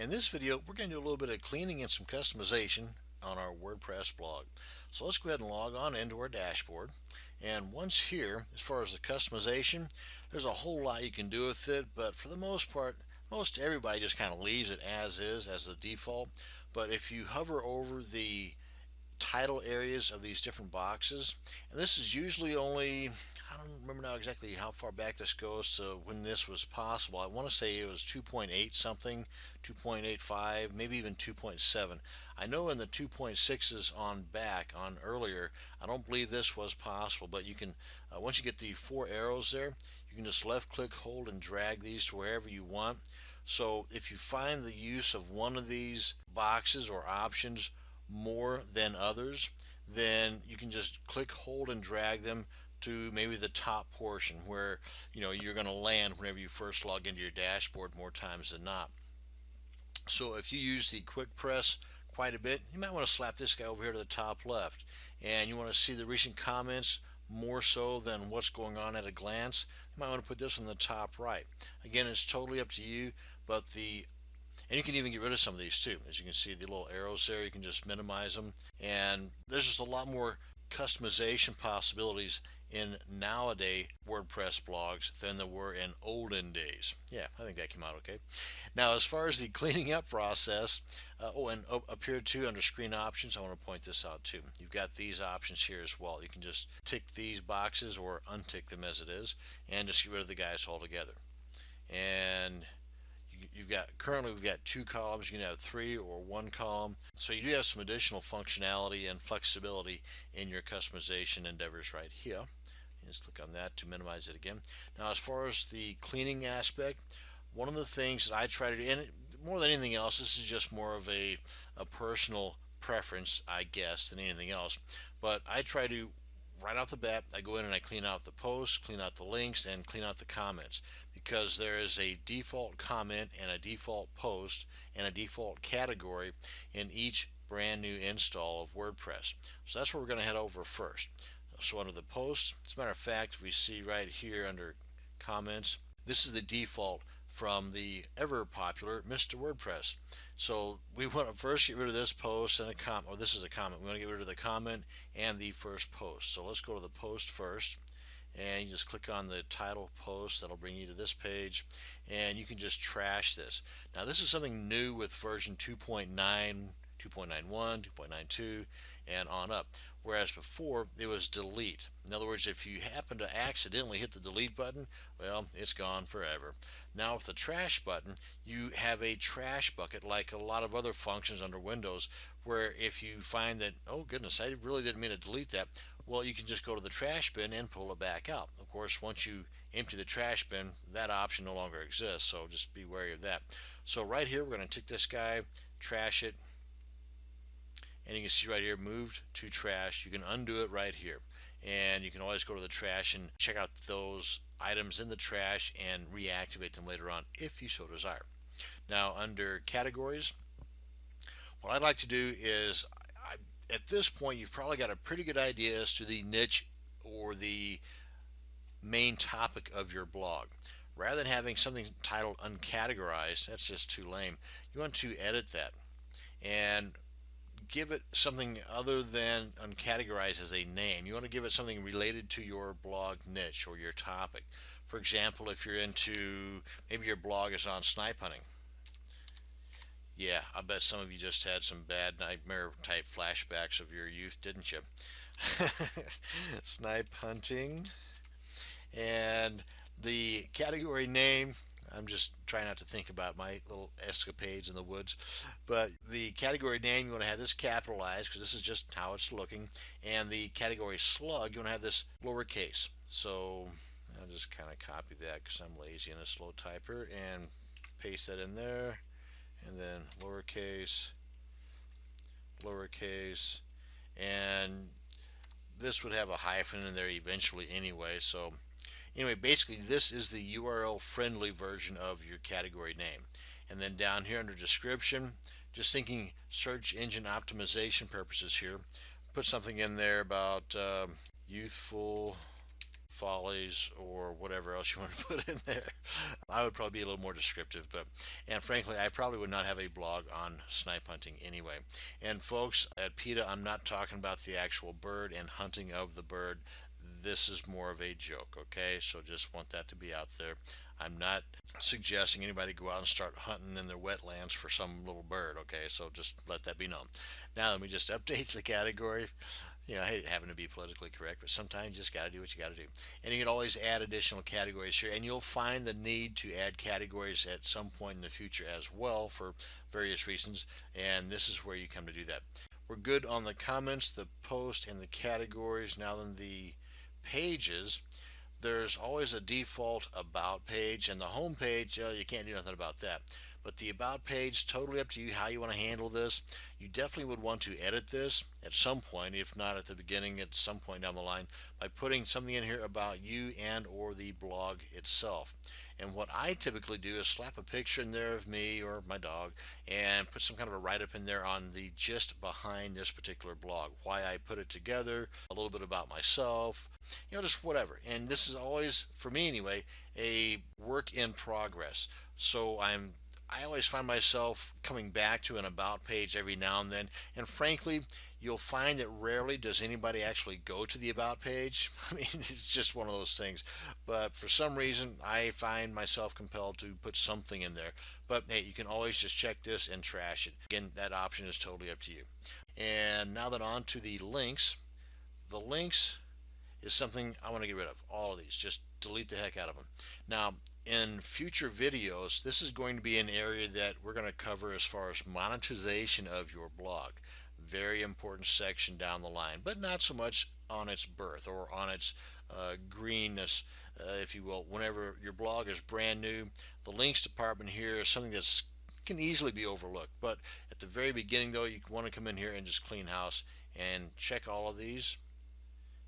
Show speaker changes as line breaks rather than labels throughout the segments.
In this video, we're going to do a little bit of cleaning and some customization on our WordPress blog. So let's go ahead and log on into our dashboard. And once here, as far as the customization, there's a whole lot you can do with it, but for the most part, most everybody just kind of leaves it as is, as the default. But if you hover over the title areas of these different boxes, and this is usually only, I don't remember now exactly how far back this goes to when this was possible. I want to say it was 2.8 something, 2.85, maybe even 2.7. I know in the 2.6s on back on earlier, I don't believe this was possible, but you can once you get the four arrows there, you can just left click, hold, and drag these to wherever you want. So if you find the use of one of these boxes or options more than others, then you can just click, hold, and drag them to maybe the top portion where you're going to land whenever you first log into your dashboard more times than not. So if you use the quick press quite a bit, you might want to slap this guy over here to the top left, and you want to see the recent comments more so than what's going on at a glance. You might want to put this on the top right. Again, it's totally up to you, but and you can even get rid of some of these too. As you can see, the little arrows there, you can just minimize them. And there's just a lot more customization possibilities in nowadays WordPress blogs than there were in olden days. Yeah, I think that came out okay. Now, as far as the cleaning up process, and up here too under screen options, I want to point this out too. You've got these options here as well. You can just tick these boxes or untick them as it is, and just get rid of the guys altogether. And you've got currently we've got two columns. You can have three or one column, so you do have some additional functionality and flexibility in your customization endeavors right here. Just click on that to minimize it again. Now, as far as the cleaning aspect, one of the things that I try to do, and more than anything else, this is just more of a personal preference, I guess, than anything else, but I try to, right off the bat, I go in and I clean out the posts, clean out the links, and clean out the comments, because there is a default comment and a default post and a default category in each brand new install of WordPress. So that's where we're going to head over first. So under the posts, as a matter of fact, we see right here under comments, this is the default from the ever popular Mr. WordPress. So we want to first get rid of this post and a comment, or this is a comment. We want to get rid of the comment and the first post. So let's go to the post first, and you just click on the title post. That'll bring you to this page, and you can just trash this. Now, this is something new with version 2.9, 2.91, 2.92, and on up. Whereas before it was delete. In other words, if you happen to accidentally hit the delete button, well, it's gone forever. Now with the trash button, you have a trash bucket like a lot of other functions under Windows, where if you find that, oh goodness, I really didn't mean to delete that, well, you can just go to the trash bin and pull it back out. Of course, once you empty the trash bin, that option no longer exists, so just be wary of that. So right here, we're going to take this guy, trash it, and you can see right here, moved to trash. You can undo it right here, and you can always go to the trash and check out those items in the trash and reactivate them later on if you so desire. Now, under categories, what I'd like to do is, at this point, you've probably got a pretty good idea as to the niche or the main topic of your blog. Rather than having something titled uncategorized, that's just too lame. You want to edit that and give it something other than uncategorized as a name. You want to give it something related to your blog niche or your topic. For example, if you're into, maybe your blog is on snipe hunting. Yeah, I bet some of you just had some bad nightmare type flashbacks of your youth, didn't you? Snipe hunting. And the category name, I'm just trying not to think about my little escapades in the woods. But the category name, you want to have this capitalized because this is just how it's looking. And the category slug, you want to have this lowercase. So I'll just kind of copy that because I'm lazy and a slow typer, and paste that in there. And then lowercase, lowercase, and this would have a hyphen in there eventually anyway. So anyway, basically this is the URL friendly version of your category name. And then down here under description, just thinking search engine optimization purposes here, put something in there about youthful follies or whatever else you want to put in there. I would probably be a little more descriptive, but and frankly, I probably would not have a blog on snipe hunting anyway. And folks, at PETA, I'm not talking about the actual bird and hunting of the bird. This is more of a joke, okay? So just want that to be out there. I'm not suggesting anybody go out and start hunting in their wetlands for some little bird, okay? So just let that be known. Now let me just update the category. I hate having to be politically correct, but sometimes you just got to do what you got to do. And you can always add additional categories here, and you'll find the need to add categories at some point in the future as well for various reasons, and this is where you come to do that. We're good on the comments, the post, and the categories. Now then, the pages, there's always a default about page, and the home page, you can't do nothing about that. But the about page, totally up to you how you want to handle this. You definitely would want to edit this at some point, if not at the beginning, at some point down the line, by putting something in here about you and or the blog itself. And what I typically do is slap a picture in there of me or my dog and put some kind of a write-up in there on the gist behind this particular blog, why I put it together, a little bit about myself, just whatever. And this is always, for me anyway, a work in progress. So I always find myself coming back to an about page every now and then, and frankly, you'll find that rarely does anybody actually go to the about page. I mean, it's just one of those things. But for some reason, I find myself compelled to put something in there. But hey, you can always just check this and trash it. Again, that option is totally up to you. And now then, on to the links. The links is something I want to get rid of. All of these, just delete the heck out of them. Now, in future videos, this is going to be an area that we're going to cover as far as monetization of your blog. Very important section down the line, but not so much on its birth or on its greenness, if you will. Whenever your blog is brand new, the links department here is something that's can easily be overlooked. But at the very beginning, though, you want to come in here and just clean house and check all of these.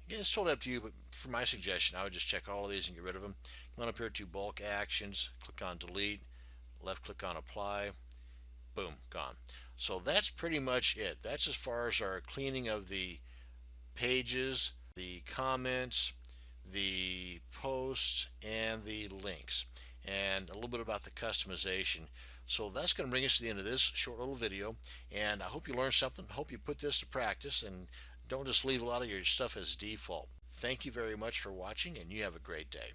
Again, it's totally up to you, but for my suggestion, I would just check all of these and get rid of them. Come on up here to bulk actions, click on delete, left click on apply, boom, gone. So that's pretty much it. That's as far as our cleaning of the pages, the comments, the posts, and the links, and a little bit about the customization. So that's going to bring us to the end of this short little video, and I hope you learned something. Hope you put this to practice and don't just leave a lot of your stuff as default. Thank you very much for watching, and you have a great day.